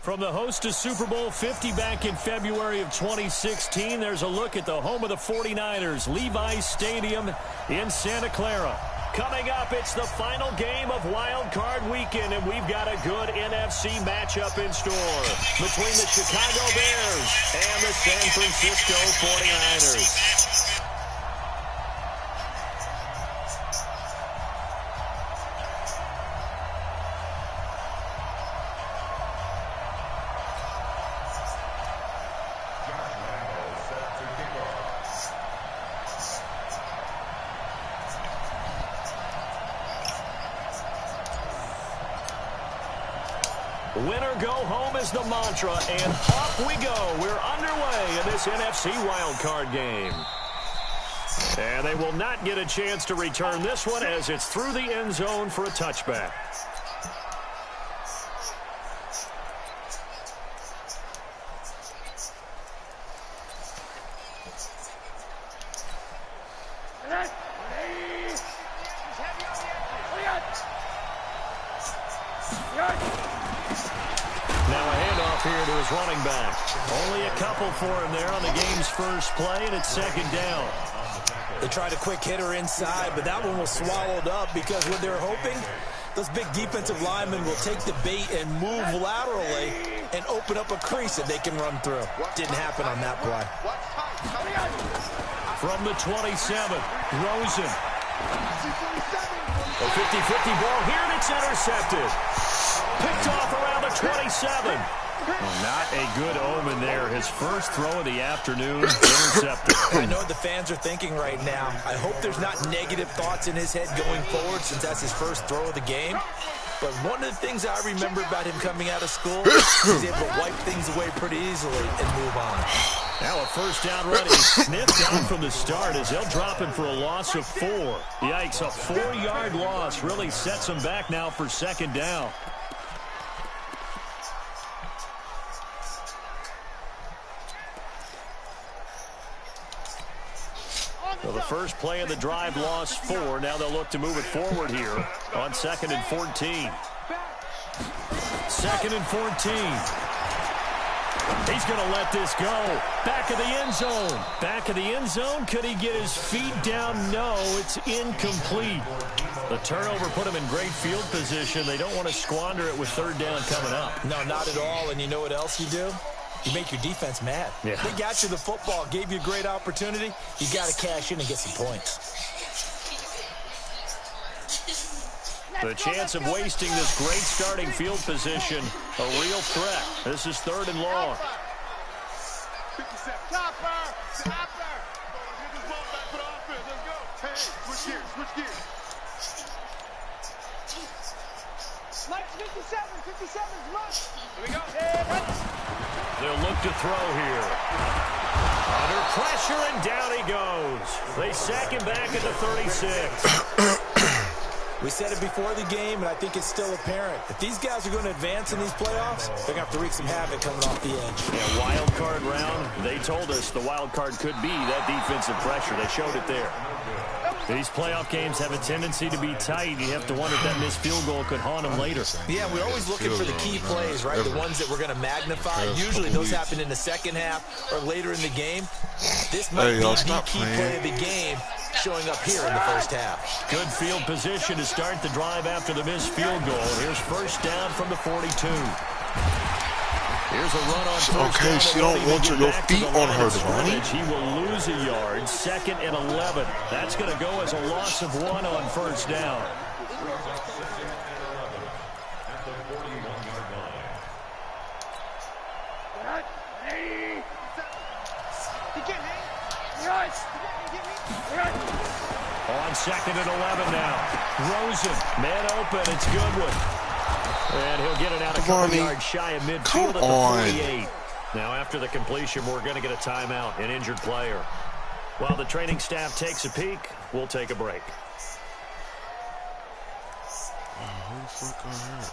From the host to Super Bowl 50 back in February of 2016, there's a look at the home of the 49ers, Levi's Stadium in Santa Clara. Coming up, it's the final game of Wild Card Weekend, and we've got a good NFC matchup in store between the Chicago Bears and the San Francisco 49ers. Winner go home is the mantra, and off we go. We're underway in this NFC wildcard game. And they will not get a chance to return this one as it's through the end zone for a touchback. Running back. Only a couple for him there on the game's first play, and it's second down. They tried a quick hitter inside, but that one was swallowed up because what they're hoping, those big defensive linemen will take the bait and move laterally and open up a crease that they can run through. Didn't happen on that play. From the 27, Rosen. A 50-50 ball here, and it's intercepted. Picked off around the 27. Well, not a good omen there. His first throw of the afternoon, intercepted. I know what the fans are thinking right now. I hope there's not negative thoughts in his head going forward since that's his first throw of the game. But one of the things I remember about him coming out of school, he's able to wipe things away pretty easily and move on. Now a first down run. He sniffed out from the start as they'll drop him for a loss of 4. Yikes, a 4-yard loss really sets him back now for second down. Well, the first play of the drive lost 4. Now they'll look to move it forward here on 2nd and 14. 2nd and 14. He's going to let this go. Back of the end zone. Back of the end zone. Could he get his feet down? No, it's incomplete. The turnover put him in great field position. They don't want to squander it with third down coming up. No, not at all. And you know what else you do? You make your defense mad. Yeah. They got you the football, gave you a great opportunity. You got to cash in and get some points. The chance of wasting this great starting field position, a real threat. This is 3rd and long. They'll look to throw here. Under pressure, and down he goes. They sack him back at the 36. We said it before the game, and I think it's still apparent. If these guys are going to advance in these playoffs, they're going to have to wreak some havoc coming off the edge. Yeah, wild card round. They told us the wild card could be that defensive pressure. They showed it there. These playoff games have a tendency to be tight. You have to wonder if that missed field goal could haunt them later. Yeah, we're always looking for the key plays, right? The ones that we're going to magnify. Usually those happen in the second half or later in the game. This might be the key play of the game showing up here in the first half. Good field position to start the drive after the missed field goal. Here's first down from the 42. Here's a run on first down. She don't want your feet on her, Devontae. He will lose a yard. 2nd and 11. That's going to go as a loss of 1 on first down. On 2nd and 11 now. Rosen, man open. It's Goodwin. And he'll get it out a couple yards shy of midfield at the 48. Now, after the completion, we're going to get a timeout, an injured player. While the training staff takes a peek, we'll take a break. Who the fuck got hurt?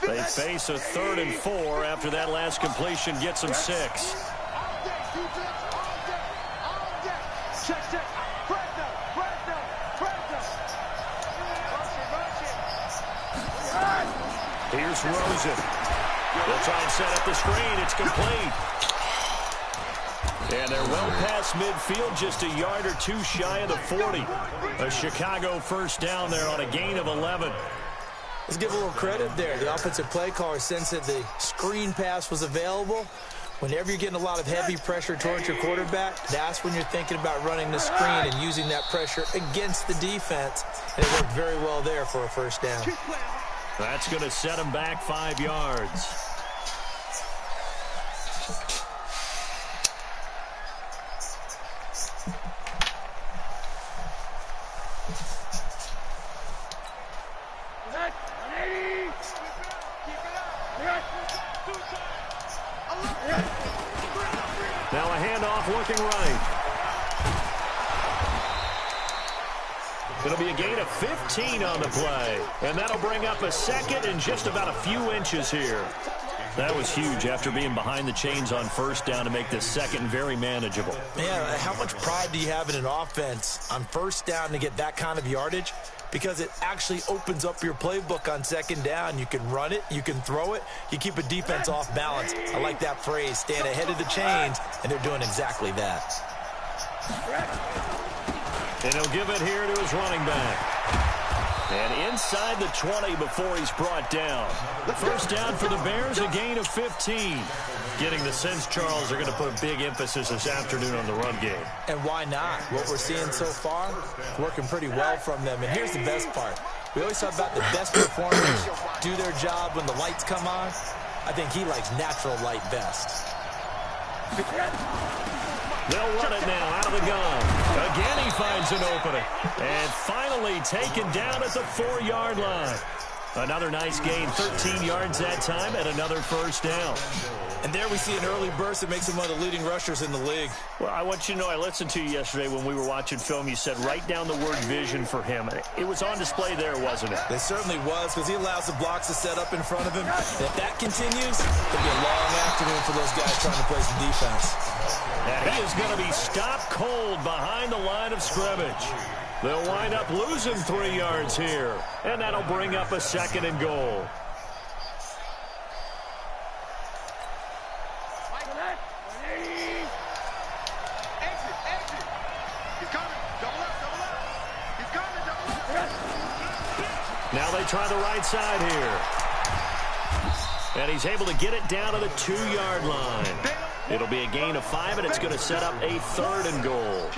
They face a 3rd and 4 after that last completion gets them 6. Here's Rosen. They'll try and set up the screen. It's complete. And they're well past midfield, just a yard or two shy of the 40. A Chicago first down there on a gain of 11. Let's give a little credit there. The offensive play caller sensed that the screen pass was available. Whenever you're getting a lot of heavy pressure towards your quarterback, that's when you're thinking about running the screen and using that pressure against the defense. And it worked very well there for a first down. That's going to set them back 5 yards. Now a handoff working right. It'll be a gain of 15 on the play. And that'll bring up a second and just about a few inches here. That was huge after being behind the chains on first down to make this second very manageable. Man, how much pride do you have in an offense on first down to get that kind of yardage? Because it actually opens up your playbook on second down. You can run it, you can throw it, you keep a defense off balance. I like that phrase, stand ahead of the chains, and they're doing exactly that. And he'll give it here to his running back. And inside the 20 before he's brought down. First down for the Bears, a gain of 15. Getting the sense, Charles, they're going to put a big emphasis this afternoon on the run game. And why not? What we're seeing so far, working pretty well from them. And here's the best part. We always talk about the best performers do their job when the lights come on. I think he likes natural light best. They'll run it now out of the gun. Again, he finds an opening. And finally taken down at the 4-yard line. Another nice gain, 13 yards that time, and another first down. And there we see an early burst that makes him one of the leading rushers in the league. Well, I want you to know, I listened to you yesterday when we were watching film. You said write down the word vision for him. It was on display there, wasn't it? It certainly was, because he allows the blocks to set up in front of him. And if that continues, it'll be a long afternoon for those guys trying to play some defense. And he is going to be stopped cold behind the line of scrimmage. They'll wind up losing 3 yards here. And that'll bring up a 2nd and goal. Now they try the right side here. And he's able to get it down to the 2-yard line. It'll be a gain of 5, and it's going to set up a 3rd and goal.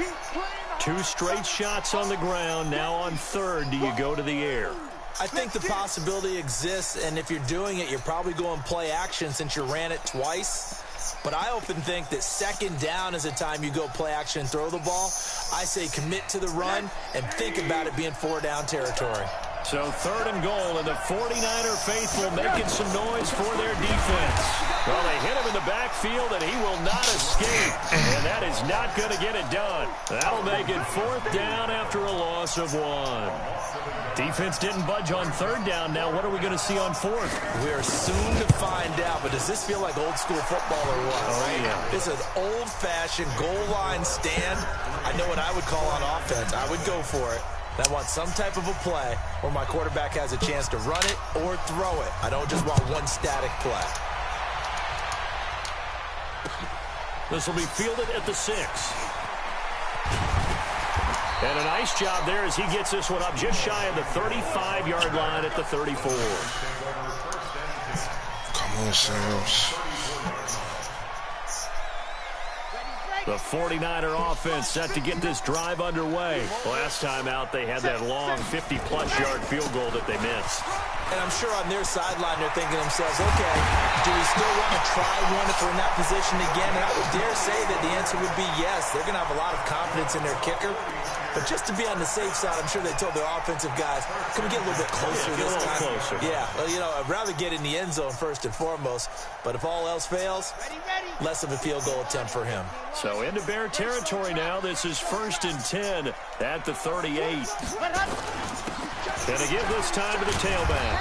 2 straight shots on the ground. Now on 3rd, do you go to the air? I think the possibility exists, and if you're doing it, you're probably going play action since you ran it twice. But I often think that 2nd down is the time you go play action and throw the ball. I say commit to the run and think about it being 4-down territory. So 3rd and goal, and the 49er faithful making some noise for their defense. Well, they hit him in the backfield, and he will not escape. And that is not going to get it done. That'll make it 4th down after a loss of 1. Defense didn't budge on 3rd down. Now what are we going to see on 4th? We are soon to find out, but does this feel like old school football or what? Oh, yeah. This is old-fashioned goal line stand. I know what I would call on offense. I would go for it. I want some type of a play where my quarterback has a chance to run it or throw it. I don't just want one static play. This will be fielded at the 6. And a nice job there as he gets this one up just shy of the 35-yard line at the 34. Come on, Sam's. The 49er offense set to get this drive underway. Last time out, they had that long 50-plus yard field goal that they missed. And I'm sure on their sideline, they're thinking to themselves, okay, do we still want to try one if we're in that position again? And I would dare say that the answer would be yes. They're going to have a lot of confidence in their kicker. But just to be on the safe side, I'm sure they told their offensive guys, can we get a little bit closer this time? Closer. Yeah, well, you know, I'd rather get in the end zone first and foremost. But if all else fails, less of a field goal attempt for him. So into Bear territory now. This is 1st and 10 at the 38. And they give this time to the tailback.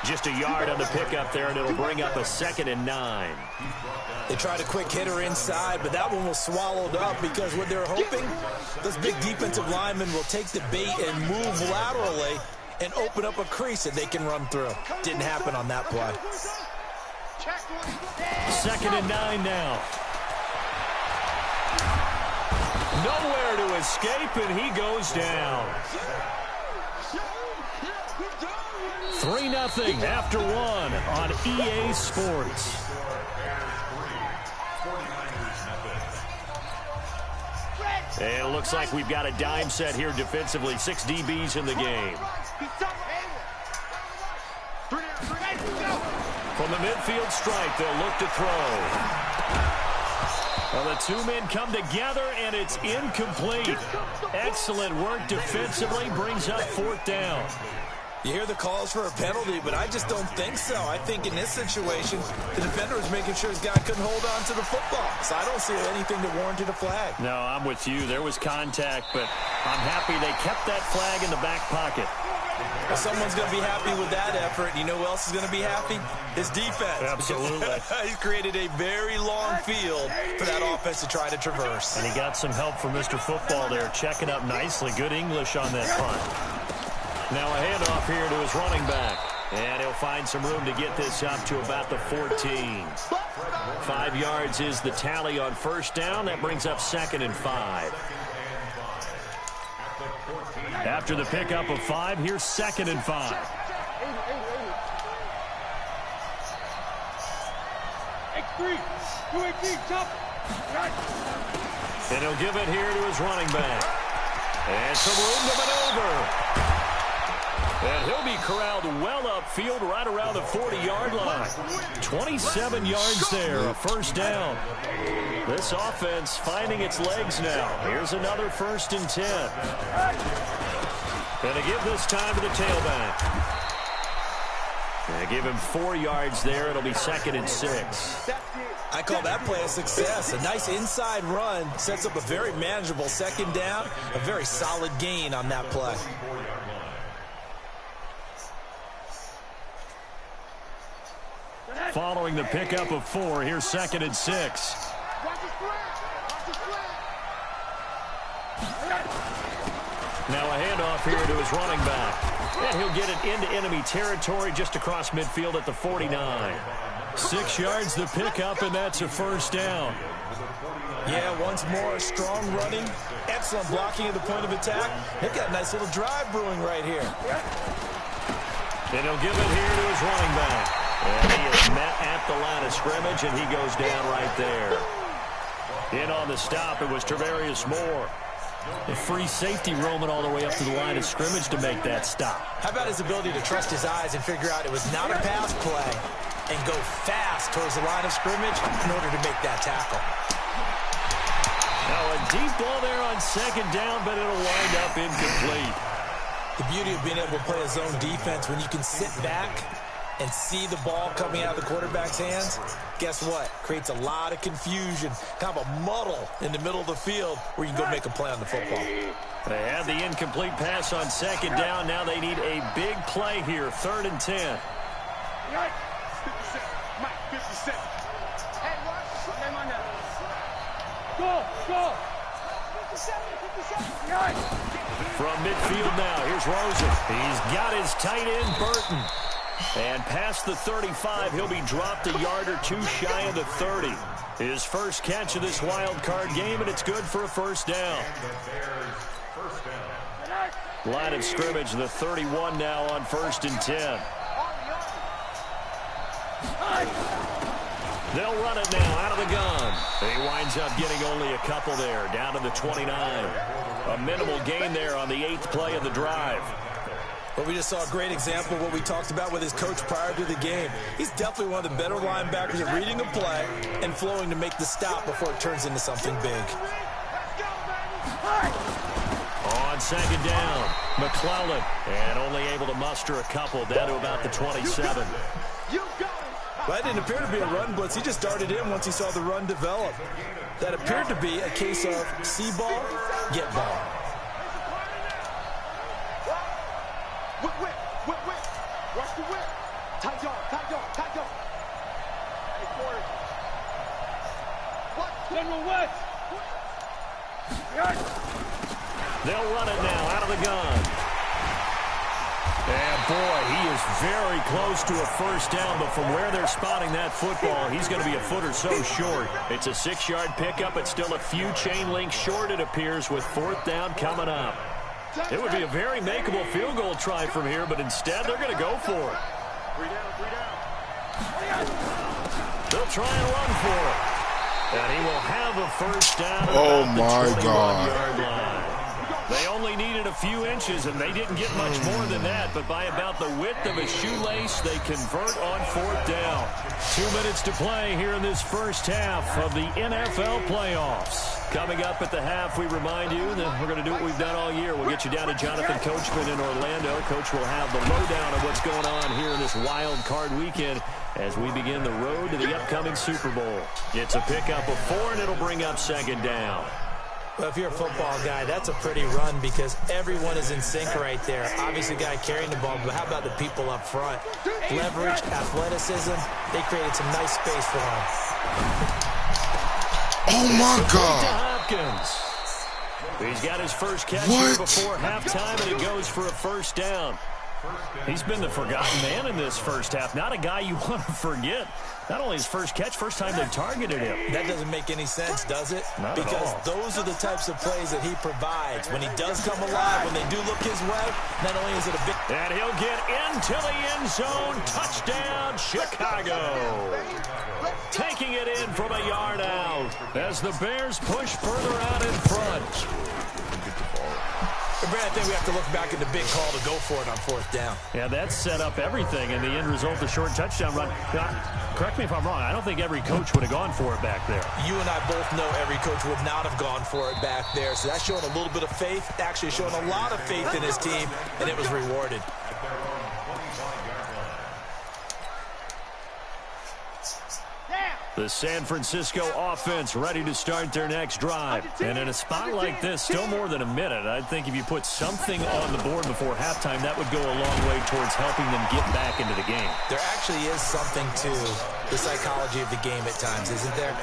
Just a yard on the pickup there, and it'll bring up a 2nd and 9. They tried a quick hitter inside, but that one was swallowed up because what they're hoping, those big defensive linemen will take the bait and move laterally and open up a crease that they can run through. Didn't happen on that play. 2nd and 9 now. Nowhere to escape, and he goes down. 3-0 after 1 on EA Sports. And it looks like we've got a dime set here defensively. 6 DBs in the game. From the midfield stripe, they'll look to throw. Well, the two men come together, and it's incomplete. Excellent work defensively. Brings up 4th down. You hear the calls for a penalty, but I just don't think so. I think in this situation, the defender was making sure his guy couldn't hold on to the football. So I don't see anything that warranted a flag. No, I'm with you. There was contact, but I'm happy they kept that flag in the back pocket. Well, someone's going to be happy with that effort. You know who else is going to be happy? His defense. Absolutely. He's created a very long field for that offense to try to traverse. And he got some help from Mr. Football there, checking up nicely. Good English on that punt. Now a handoff here to his running back. And he'll find some room to get this up to about the 14. 5 yards is the tally on 1st down. That brings up 2nd and 5. After the pickup of 5, here's 2nd and 5. And he'll give it here to his running back. And some room to maneuver. And he'll be corralled well upfield right around the 40-yard line. 27 yards there, a 1st down. This offense finding its legs now. Here's another 1st and 10. And to give this time to the tailback. And give him 4 yards there. It'll be 2nd and 6. I call that play a success. A nice inside run sets up a very manageable 2nd down. A very solid gain on that play. Following the pickup of 4, here's 2nd and 6. Now a handoff here to his running back. And he'll get it into enemy territory just across midfield at the 49. 6 yards the pickup, and that's a 1st down. Yeah, once more, strong running, excellent blocking at the point of attack. They've got a nice little drive brewing right here. And he'll give it here to his running back. And he is met at the line of scrimmage, and he goes down right there. In on the stop, it was Travarius Moore. A free safety roaming all the way up to the line of scrimmage to make that stop. How about his ability to trust his eyes and figure out it was not a pass play and go fast towards the line of scrimmage in order to make that tackle. Now a deep ball there on 2nd down, but it'll wind up incomplete. The beauty of being able to play a zone defense when you can sit back and see the ball coming out of the quarterback's hands, guess what? Creates a lot of confusion, kind of a muddle in the middle of the field where you can go make a play on the football. They had the incomplete pass on 2nd down. Now they need a big play here, 3rd and 10. From midfield now, here's Rosen. He's got his tight end, Burton. And past the 35, he'll be dropped a yard or 2 shy of the 30. His first catch of this wild card game, and it's good for a 1st down. Line of scrimmage, the 31 now on 1st and 10. They'll run it now out of the gun. He winds up getting only a couple there, down to the 29. A minimal gain there on the 8th play of the drive. Well, we just saw a great example of what we talked about with his coach prior to the game. He's definitely one of the better linebackers at reading a play and flowing to make the stop before it turns into something big. On 2nd down, McClellan, and only able to muster a couple down to about the 27. Well, that didn't appear to be a run blitz. He just darted in once he saw the run develop. That appeared to be a case of see ball, get ball. They'll run it now out of the gun. And boy, he is very close to a first down, but from where they're spotting that football, he's going to be a foot or so short. It's a 6-yard pickup. It's still a few chain links short, it appears, with 4th down coming up. It would be a very makeable field goal try from here, but instead they're going to go for it. They'll try and run for it. And he will have a first down at the 21-yard line. They only needed a few inches, and they didn't get much more than that, but by about the width of a shoelace, they convert on 4th down. 2 minutes to play here in this first half of the NFL playoffs. Coming up at the half, we remind you that we're going to do what we've done all year. We'll get you down to Jonathan Coachman in Orlando. Coach will have the lowdown of what's going on here in this wild card weekend as we begin the road to the upcoming Super Bowl. It's a pickup of 4, and it'll bring up 2nd down. Well, if you're a football guy, that's a pretty run because everyone is in sync right there. Obviously, the guy carrying the ball, but how about the people up front? Leverage, athleticism, they created some nice space for him. Oh, my God. Hopkins. He's got his first catch here before halftime, and it goes for a first down. He's been the forgotten man in this first half. Not a guy you want to forget. Not only his first catch, first time they targeted him. That doesn't make any sense, does it? Not because at all. Those are the types of plays that he provides. When he does come alive, when they do look his way, not only is it a big... And he'll get into the end zone. Touchdown, Chicago. Taking it in from a yard out as the Bears push further out in front. Brad, I think we have to look back at the big call to go for it on 4th down. Yeah, that set up everything, and the end result, the short touchdown run. Now, correct me if I'm wrong, I don't think every coach would have gone for it back there. You and I both know every coach would not have gone for it back there, so that's showing a little bit of faith, actually showing a lot of faith in his team, and it was rewarded. The San Francisco offense ready to start their next drive. And in a spot like this, still more than a minute, I think if you put something on the board before halftime, that would go a long way towards helping them get back into the game. There actually is something to the psychology of the game at times, isn't there?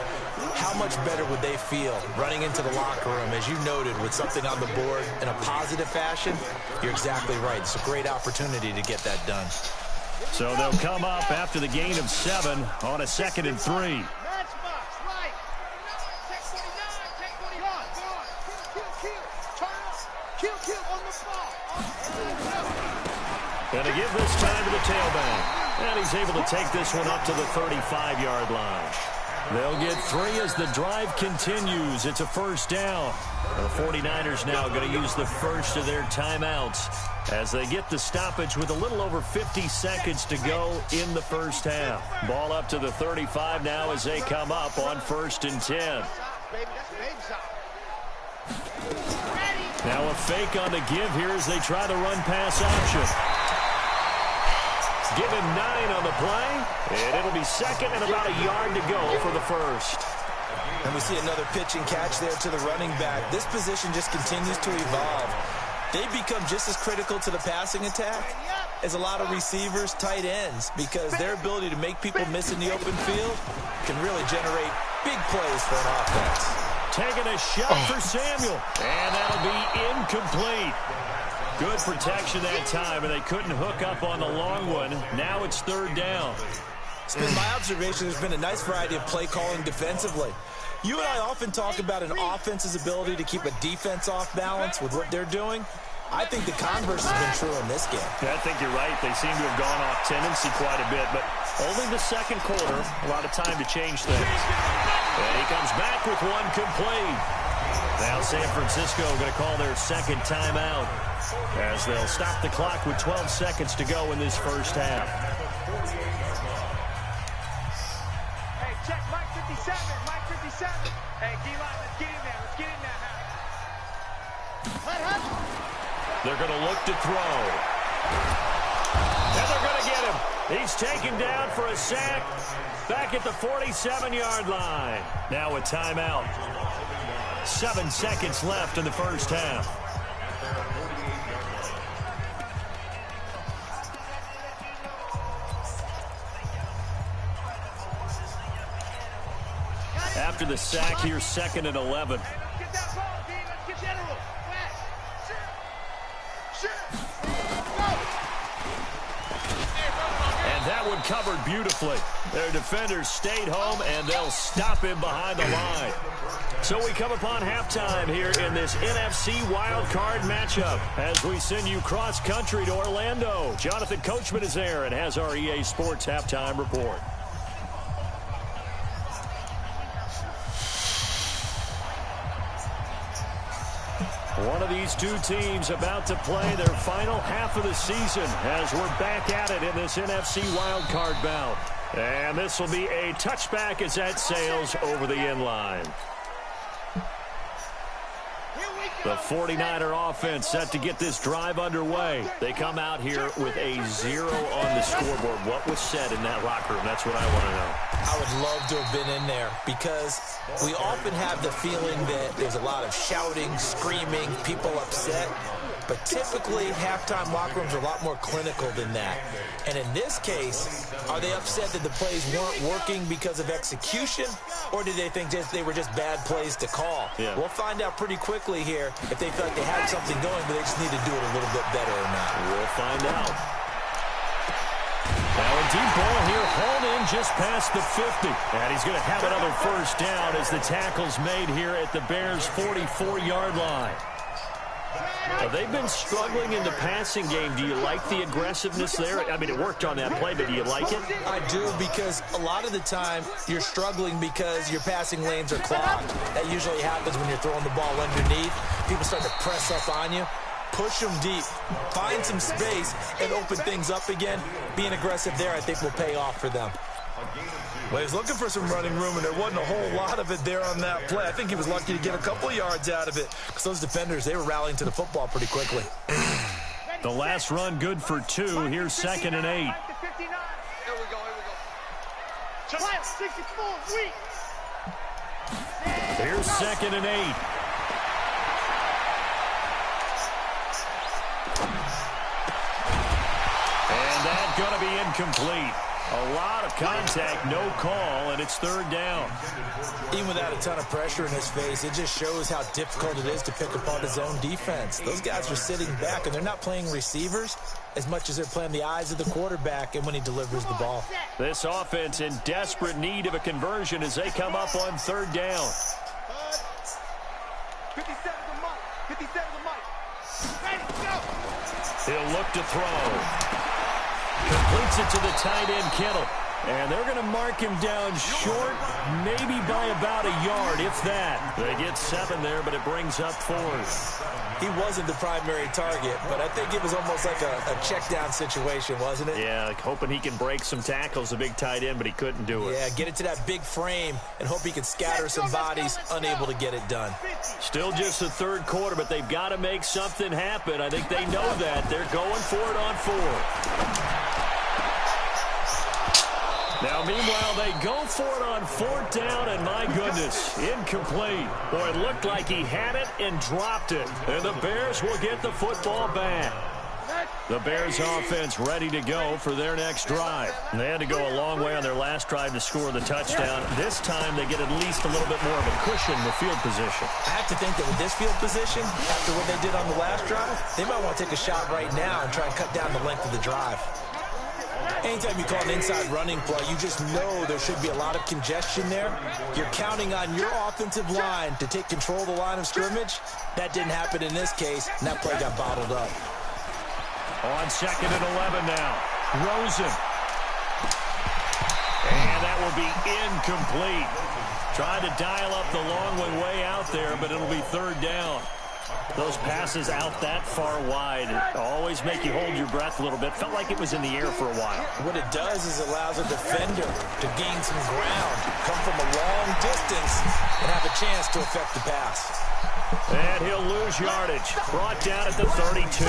How much better would they feel running into the locker room, as you noted, with something on the board in a positive fashion? You're exactly right. It's a great opportunity to get that done. So they'll come up after the gain of 7 on a 2nd and 3. And to give this time to the tailback. And he's able to take this one up to the 35-yard line. They'll get 3 as the drive continues. It's a first down. The 49ers now going to use the first of their timeouts as they get the stoppage with a little over 50 seconds to go in the first half. Ball up to the 35 now as they come up on 1st and 10. Now a fake on the give here as they try the run pass option. Give him 9 on the play, and it'll be 2nd and about a yard to go for the first. And we see another pitch and catch there to the running back. This position just continues to evolve. They become just as critical to the passing attack as a lot of receivers, tight ends, because their ability to make people miss in the open field can really generate big plays for an offense. Taking a shot for Samuel, and that'll be incomplete. Good protection that time, and they couldn't hook up on the long one. Now it's 3rd down. It's been my observation there's been a nice variety of play calling defensively. You and I often talk about an offense's ability to keep a defense off balance with what they're doing. I think the converse has been true in this game. Yeah, I think you're right. They seem to have gone off tendency quite a bit, but only the 2nd quarter, a lot of time to change things. And he comes back with one complete. Now San Francisco going to call their 2nd timeout as they'll stop the clock with 12 seconds to go in this first half. Hey, check Mike 57, Mike 57. Hey, D-line, let's get in there, let's get in there. They're going to look to throw. And they're going to get him. He's taken down for a sack back at the 47-yard line. Now a timeout. 7 seconds left in the first half. after the sack here, 2nd and 11. Get that ball, D. Let's get general. And that one covered beautifully. Their defenders stayed home, and they'll stop him behind the line. So we come upon halftime here in this NFC Wild Card matchup as we send you cross-country to Orlando. Jonathan Coachman is there and has our EA Sports halftime report. One of these two teams about to play their final half of the season as we're back at it in this NFC wildcard bout. And this will be a touchback as that sails over the end line. The 49er offense set to get this drive underway. They come out here with a 0 on the scoreboard. What was said in that locker room? That's what I want to know. I would love to have been in there because we often have the feeling that there's a lot of shouting, screaming, people upset. But typically, halftime locker rooms are a lot more clinical than that. And in this case, are they upset that the plays weren't working because of execution? Or did they think they were just bad plays to call? Yeah. We'll find out pretty quickly here if they feel like they had something going, but they just need to do it a little bit better or not. We'll find out. Now a deep ball here, hauled in just past the 50. And he's going to have another first down as the tackle's made here at the Bears' 44-yard line. Now, they've been struggling in the passing game. Do you like the aggressiveness there? I mean, it worked on that play, but do you like it? I do, because a lot of the time you're struggling because your passing lanes are clogged. That usually happens when you're throwing the ball underneath. People start to press up on you. Push them deep. Find some space and open things up again. Being aggressive there, I think, will pay off for them. Well, he's looking for some running room, and there wasn't a whole lot of it there on that play. I think he was lucky to get a couple of yards out of it. Because those defenders, they were rallying to the football pretty quickly. The last run good for 2. Here's 2nd and 8. Here we go. Child, 64, weak. Here's 2nd and 8. And that's going to be incomplete. A lot of contact, no call, and it's 3rd down. Even without a ton of pressure in his face, it just shows how difficult it is to pick apart his own defense. Those guys are sitting back, and they're not playing receivers as much as they're playing the eyes of the quarterback and when he delivers the ball. This offense in desperate need of a conversion as they come up on 3rd down. 57 to Mike. 57 to Mike. Ready, go. He'll look to throw. Completes it to the tight end, Kittle. And they're going to mark him down short, maybe by about a yard, if that. They get 7 there, but it brings up 4th. He wasn't the primary target, but I think it was almost like a check down situation, wasn't it? Yeah, like hoping he can break some tackles, a big tight end, but he couldn't do it. Yeah, get it to that big frame and hope he can scatter some bodies, unable to get it done. Still just the 3rd quarter, but they've got to make something happen. I think they know that. They're going for it on 4th. Now, meanwhile, they go for it on 4th down, and my goodness, incomplete. Boy, it looked like he had it and dropped it. And the Bears will get the football back. The Bears offense ready to go for their next drive. And they had to go a long way on their last drive to score the touchdown. This time, they get at least a little bit more of a cushion with field position. I have to think that with this field position, after what they did on the last drive, they might want to take a shot right now and try and cut down the length of the drive. Anytime you call an inside running play, you just know there should be a lot of congestion there. You're counting on your offensive line to take control of the line of scrimmage. That didn't happen in this case, and that play got bottled up. On 2nd and 11 now. Rosen. And that will be incomplete. Tried to dial up the long way out there, but it'll be 3rd down. Those passes out that far wide always make you hold your breath a little bit. Felt like it was in the air for a while. What it does is it allows a defender to gain some ground, come from a long distance, and have a chance to affect the pass. And he'll lose yardage. Brought down at the 32.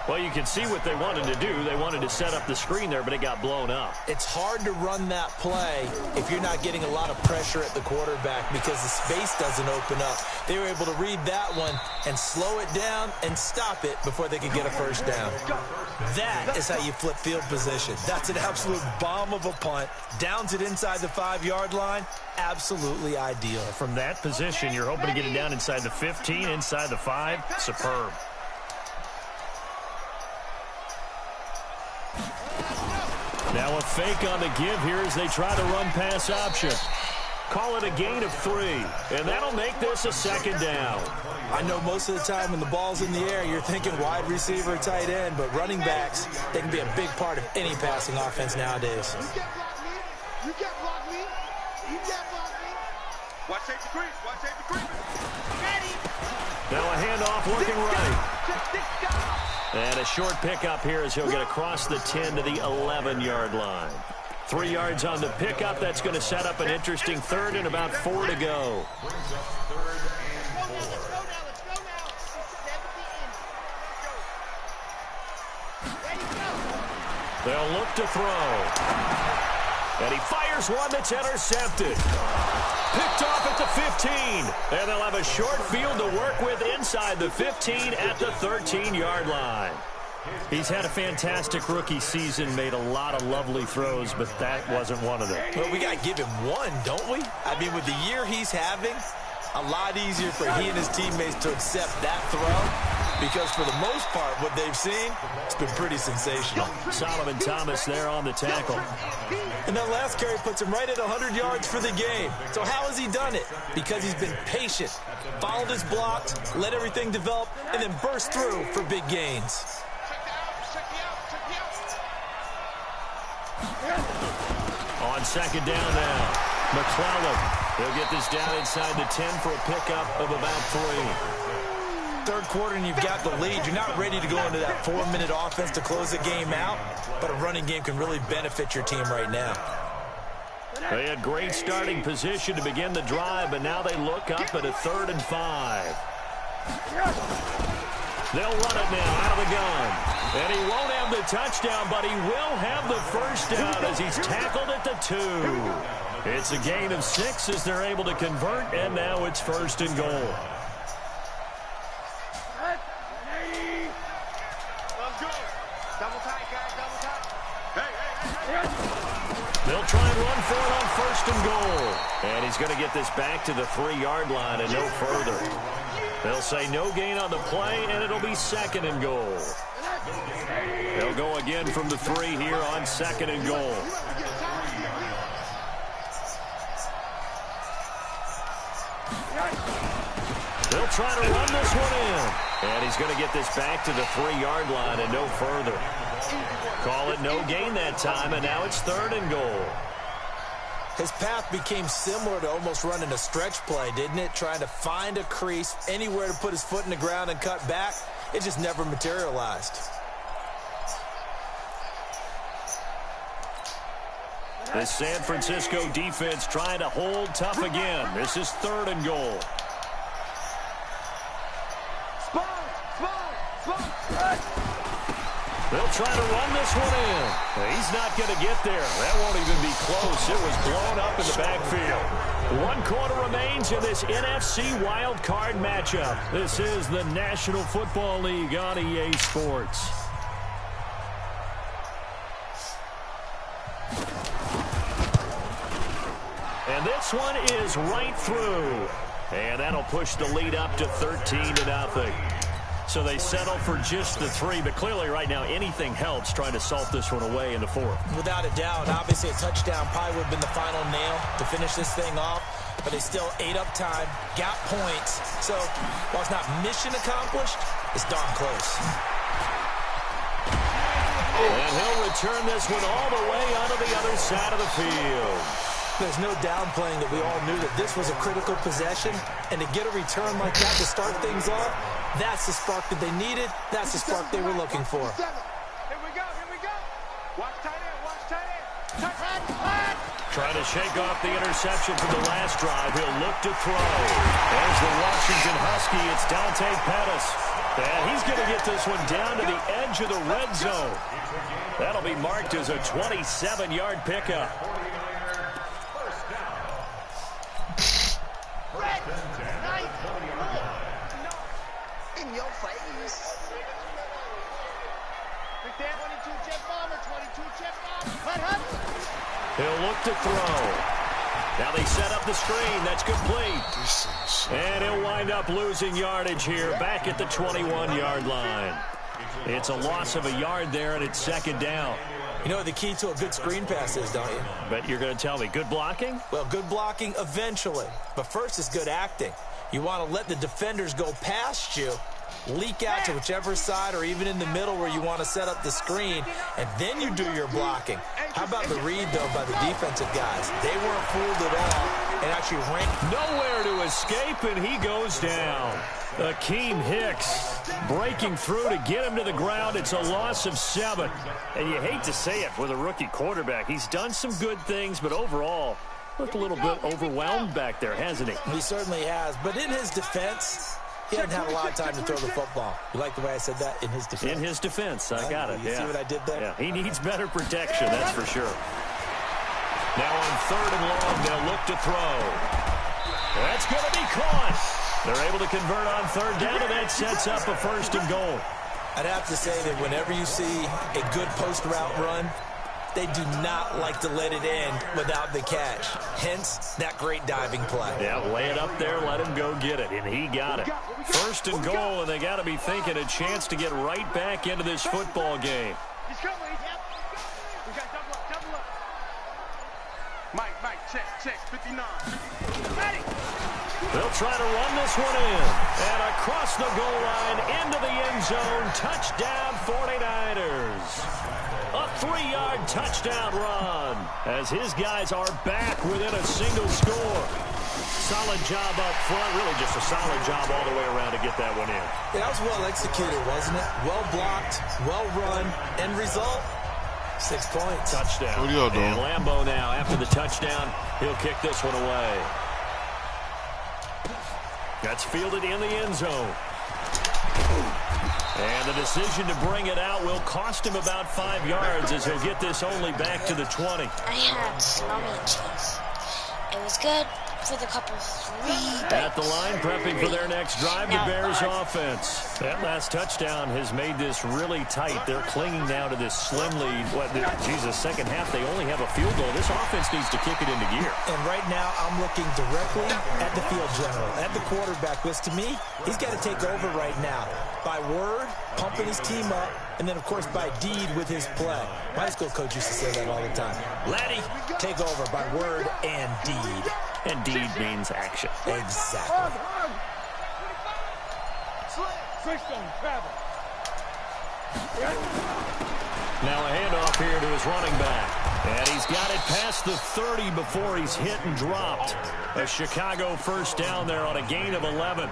Well, you can see what they wanted to do. They wanted to set up the screen there, but it got blown up. It's hard to run that play if you're not getting a lot of pressure at the quarterback because the space doesn't open up. They were able to read that one and slow it down and stop it before they could get a first down. That is how you flip field position. That's an absolute bomb of a punt. Downs it inside the 5-yard line. Absolutely ideal. From that position, you're hoping to get it down inside the 15, inside the 5. Superb. Now a fake on the give here as they try to run pass option. Call it a gain of 3, and that'll make this a second down. I know most of the time when the ball's in the air, you're thinking wide receiver, tight end, but running backs, they can be a big part of any passing offense nowadays. You can't block me. You can't block me. You can't block me. Watch safety creep. Watch safety creep. Ready. Now a handoff looking right. And a short pickup here as he'll get across the 10 to the 11-yard line. 3 yards on the pickup. That's going to set up an interesting third and about 4 to go. They'll look to throw. And he fires one that's intercepted. Picked off at the 15. And they'll have a short field to work with inside the 15 at the 13-yard line. He's had a fantastic rookie season, made a lot of lovely throws, but that wasn't one of them. Well, we got to give him one, don't we? I mean, with the year he's having, a lot easier for he and his teammates to accept that throw because for the most part, what they've seen, it's been pretty sensational. Solomon Thomas there on the tackle. And that last carry puts him right at 100 yards for the game. So how has he done it? Because he's been patient, followed his blocks, let everything develop, and then burst through for big gains. On second down now, McClellan. He'll get this down inside the 10 for a pickup of about 3. Third quarter and you've got the lead. You're not ready to go into that 4-minute offense to close the game out, but a running game can really benefit your team right now. They had great starting position to begin the drive, but now they look up at a 3rd and 5. They'll run it now out of the gun. And he won't have the touchdown, but he will have the first down as he's tackled at the 2. It's a gain of 6 as they're able to convert, and now it's 1st and goal. They'll try and run for it on 1st and goal. And he's going to get this back to the 3-yard line and no further. They'll say no gain on the play, and it'll be 2nd and goal. They'll go again from the 3 here on 2nd and goal. They'll try to run this one in. And he's going to get this back to the 3-yard line and no further. Call it no gain that time, and now it's 3rd and goal. His path became similar to almost running a stretch play, didn't it? Trying to find a crease, anywhere to put his foot in the ground and cut back. It just never materialized. The San Francisco defense trying to hold tough again. This is 3rd and goal. They'll try to run this one in. He's not going to get there. That won't even be close. It was blown up in the backfield. 1 quarter remains in this NFC wild card matchup. This is the National Football League on EA Sports. And this one is right through. And that'll push the lead up to 13-0. So they settle for just the 3, but clearly right now anything helps trying to salt this one away in the 4th. Without a doubt, obviously a touchdown probably would have been the final nail to finish this thing off, but they still ate up time, got points. So while it's not mission accomplished, it's darn close. And he'll return this one all the way onto the other side of the field. There's no downplaying that we all knew that this was a critical possession, and to get a return like that to start things off, that's the spark that they needed. That's the spark they were looking for. Here we go, here we go. Watch tight end, watch tight end. Trying to shake off the interception from the last drive. He'll look to throw. There's the Washington Husky. It's Dante Pettis. And he's going to get this one down to the edge of the red zone. That'll be marked as a 27-yard pickup. In your face. He'll look to throw. Now they set up the screen. That's complete. And he'll wind up losing yardage here back at the 21-yard line. It's a loss of a yard there, and it's second down. You know what the key to a good screen pass is, don't you? But you're going to tell me, good blocking? Well, good blocking eventually. But first is good acting. You want to let the defenders go past you, leak out to whichever side or even in the middle where you want to set up the screen, and then you do your blocking. How about the read, though, by the defensive guys? They weren't fooled at all and actually ran. Nowhere to escape, and he goes down. Akeem Hicks breaking through to get him to the ground. It's a loss of 7. And you hate to say it with a rookie quarterback. He's done some good things, but overall, looked a little bit overwhelmed back there, hasn't he? He certainly has. But in his defense, he hasn't had a lot of time to throw the football. You like the way I said that? In his defense. In his defense. I got it. You see what I did there? Yeah, he needs better protection, that's for sure. Now on 3rd and long, they'll look to throw. That's going to be caught. They're able to convert on 3rd down, and that sets up a 1st and goal. I'd have to say that whenever you see a good post route run, they do not like to let it end without the catch. Hence, that great diving play. Yeah, lay it up there, let him go get it, and he got it. 1st and goal, and they got to be thinking a chance to get right back into this football game. He's coming. We got double up. Mike, check, 59. Ready. They'll try to run this one in. And across the goal line, into the end zone, touchdown 49ers. A 3-yard touchdown run as his guys are back within a single score. Solid job up front, really just a solid job all the way around to get that one in. Yeah, that was well executed, wasn't it? Well blocked, well run, end result, 6 points. Touchdown. What are y'all doing? And Lambeau now, after the touchdown, he'll kick this one away. That's fielded in the end zone. And the decision to bring it out will cost him about 5 yards as he'll get this only back to the 20. I had salami and cheese. It was good for the couple 3 bites. At the line, prepping for their next drive, the Bears offense. That last touchdown has made this really tight. They're clinging now to this slim lead. Second half, they only have a field goal. This offense needs to kick it into gear. And right now, I'm looking directly at the field general, at the quarterback, because to me, he's got to take over right now. By word, pumping his team up, and then, of course, by deed with his play. My school coach used to say that all the time. Laddie, take over by word and deed. And deed means action. Exactly. Now a handoff here to his running back. And he's got it past the 30 before he's hit and dropped. A Chicago first down there on a gain of 11.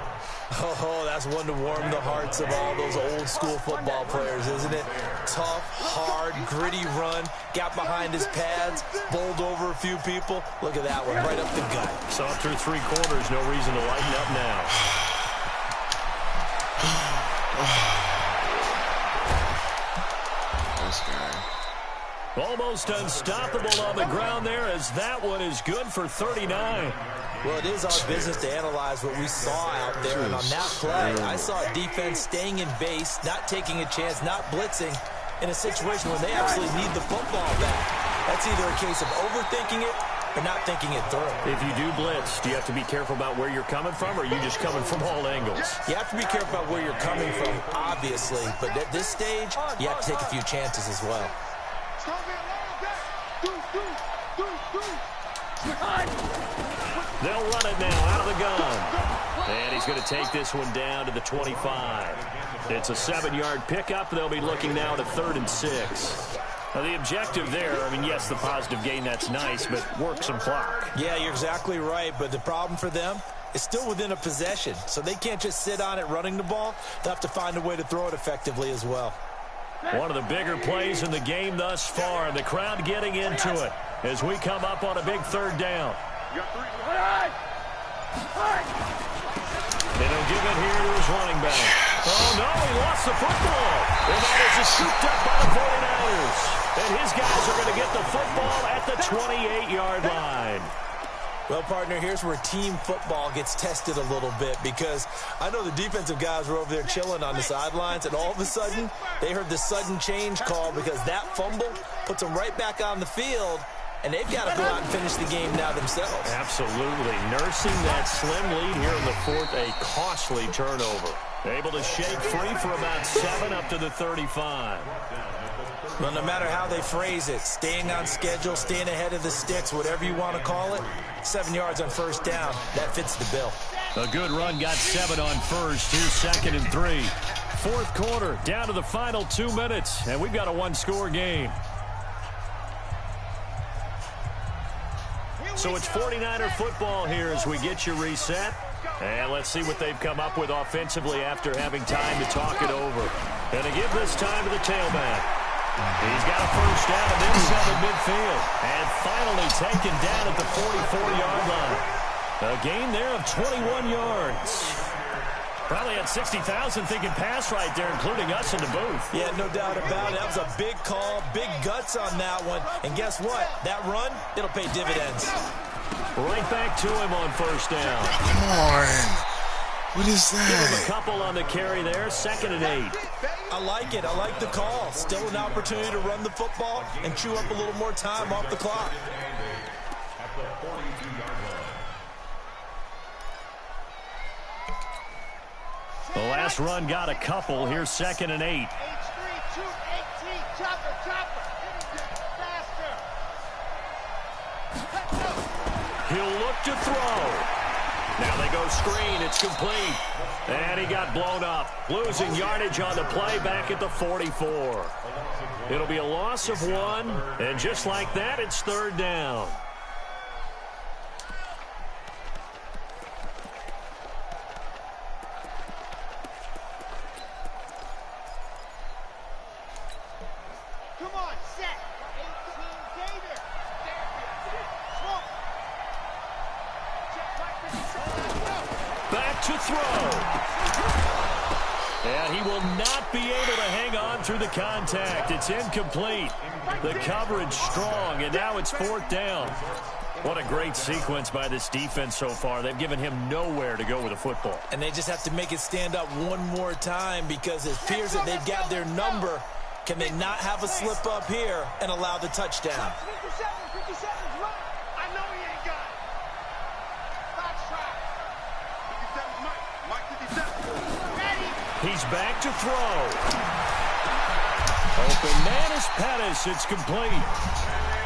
Oh, that's one to warm the hearts of all those old school football players, isn't it? Tough, hard, gritty run. Got behind his pads, bowled over a few people. Look at that one, right up the gut. Saw it through 3 quarters. No reason to lighten up now. This guy. Almost unstoppable on the ground there as that one is good for 39. Well, it is our business to analyze what we saw out there. And on that play, I saw a defense staying in base, not taking a chance, not blitzing in a situation where they actually need the football back. That's either a case of overthinking it or not thinking it through. If you do blitz, do you have to be careful about where you're coming from, or are you just coming from all angles? You have to be careful about where you're coming from, obviously. But at this stage, you have to take a few chances as well. They'll run it now out of the gun. And he's going to take this one down to the 25. It's a 7-yard pickup. They'll be looking now to 3rd and 6. Now, the objective there, yes, the positive gain, that's nice, but work some clock. Yeah, you're exactly right, but the problem for them is still within a possession, so they can't just sit on it running the ball. They'll have to find a way to throw it effectively as well. One of the bigger plays in the game thus far, and the crowd getting into it as we come up on a big 3rd down. And he'll give it here to his running back. Oh, no, he lost the football. And that is scooped up by the 49ers. And his guys are going to get the football at the 28-yard line. Well, partner, here's where team football gets tested a little bit, because I know the defensive guys were over there chilling on the sidelines, and all of a sudden, they heard the sudden change call because that fumble puts them right back on the field, and they've got to go out and finish the game now themselves. Absolutely. Nursing that slim lead here in the fourth, a costly turnover. Able to shake free for about 7 up to the 35. Well, no matter how they phrase it, staying on schedule, staying ahead of the sticks, whatever you want to call it, 7 yards on first down, that fits the bill. A good run, got 7 on first. Here's 2nd and 3. Fourth quarter, down to the final 2 minutes, and we've got a one-score game. So it's 49er football here as we get you reset. And let's see what they've come up with offensively after having time to talk it over. And to give this time to the tailback. He's got a first down and then 7 midfield. And finally taken down at the 44-yard line. A gain there of 21 yards. Probably had 60,000 thinking pass right there, including us in the booth. Yeah, no doubt about it. That was a big call, big guts on that one. And guess what? That run, it'll pay dividends. Right back to him on first down. Come on. What is Give him a that? couple on the carry there. 2nd and 8. I like it. I like the call. Still an opportunity to run the football and chew up a little more time off the clock. The last run got a couple. Here's 2nd and 8. He'll look to throw. Now they go screen. It's complete. And he got blown up. Losing yardage on the play back at the 44. It'll be a loss of 1. And just like that, it's 3rd down. Come on, set. 18 Gator. Smoke. Back to throw. And he will not be able to hang on through the contact. It's incomplete. The coverage strong, and now it's 4th down. What a great sequence by this defense so far. They've given him nowhere to go with the football. And they just have to make it stand up one more time, because it appears that they've got their number. Can they not have a slip up here and allow the touchdown? 57's right. I know he ain't got it. Box try. 57's Mike 57. Ready. He's back to throw. Open man is Pettis. It's complete.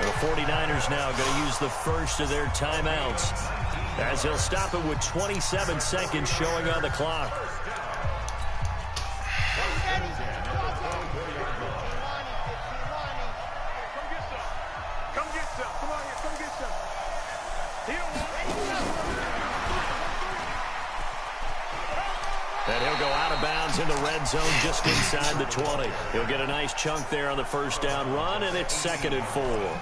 The 49ers now going to use the first of their timeouts, as they'll stop it with 27 seconds showing on the clock. And he'll go out of bounds in the red zone just inside the 20. He'll get a nice chunk there on the first down run, and it's 2nd and 4.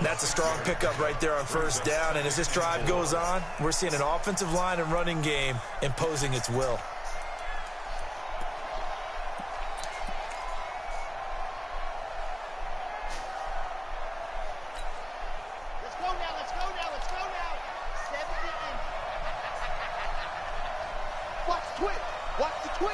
That's a strong pickup right there on first down. And as this drive goes on, we're seeing an offensive line and running game imposing its will. Let's go now, let's go now, let's go now. 70 in. Watch the twitch. Watch the twitch.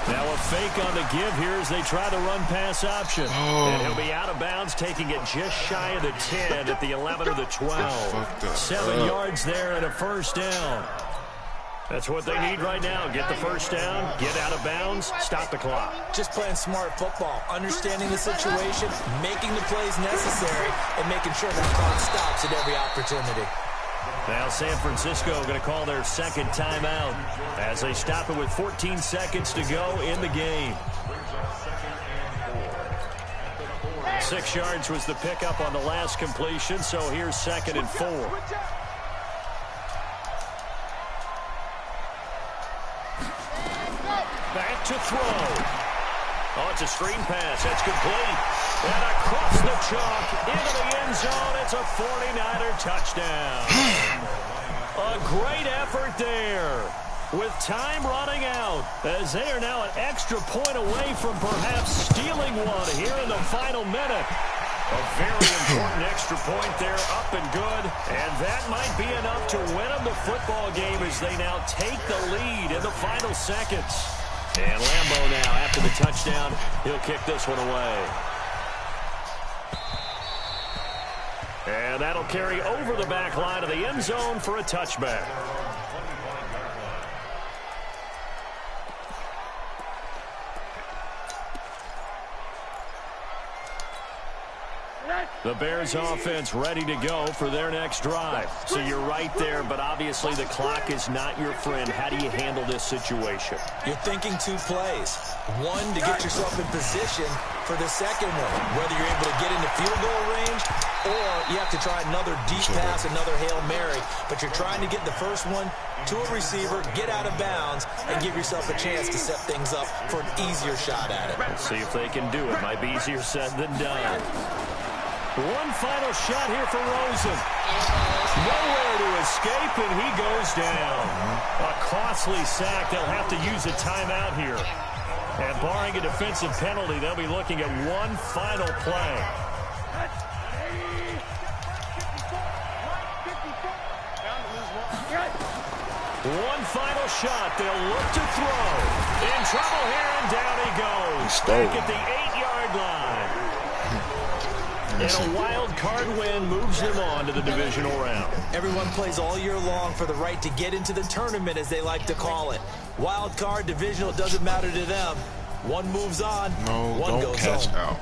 Now a fake on the give here as they try the run pass option. And he'll be out of bounds, taking it just shy of the 10 at the 11 or the 12. 7 yards there and a first down. That's what they need right now. Get the first down, get out of bounds, stop the clock. Just playing smart football, understanding the situation, making the plays necessary, and making sure that clock stops at every opportunity. Now San Francisco going to call their 2nd timeout as they stop it with 14 seconds to go in the game. 6 yards was the pickup on the last completion, so here's 2nd and 4. Back to throw. Oh, it's a screen pass. That's complete. And across the chalk into the end zone. It's a 49er touchdown. A great effort there. With time running out, as they are now an extra point away from perhaps stealing one here in the final minute. A very important extra point there, up and good. And that might be enough to win them the football game as they now take the lead in the final seconds. And Lambeau now, after the touchdown, he'll kick this one away. And that'll carry over the back line of the end zone for a touchback. The Bears offense ready to go for their next drive. So you're right there, but obviously the clock is not your friend. How do you handle this situation? You're thinking 2 plays. One, to get yourself in position for the second one, whether you're able to get into field goal range or you have to try another deep pass, another Hail Mary. But you're trying to get the first one to a receiver, get out of bounds, and give yourself a chance to set things up for an easier shot at it. Let's see if they can do it. Might be easier said than done. One final shot here for Rosen. Nowhere to escape, and he goes down. A costly sack. They'll have to use a timeout here. And barring a defensive penalty, they'll be looking at one final play. One final shot. They'll look to throw. In trouble here, and down he goes. Back at the 8-yard line. And a wild card win moves them on to the divisional round. Everyone plays all year long for the right to get into the tournament, as they like to call it. Wild card, divisional, doesn't matter to them. One moves on, one goes home. Don't cash out.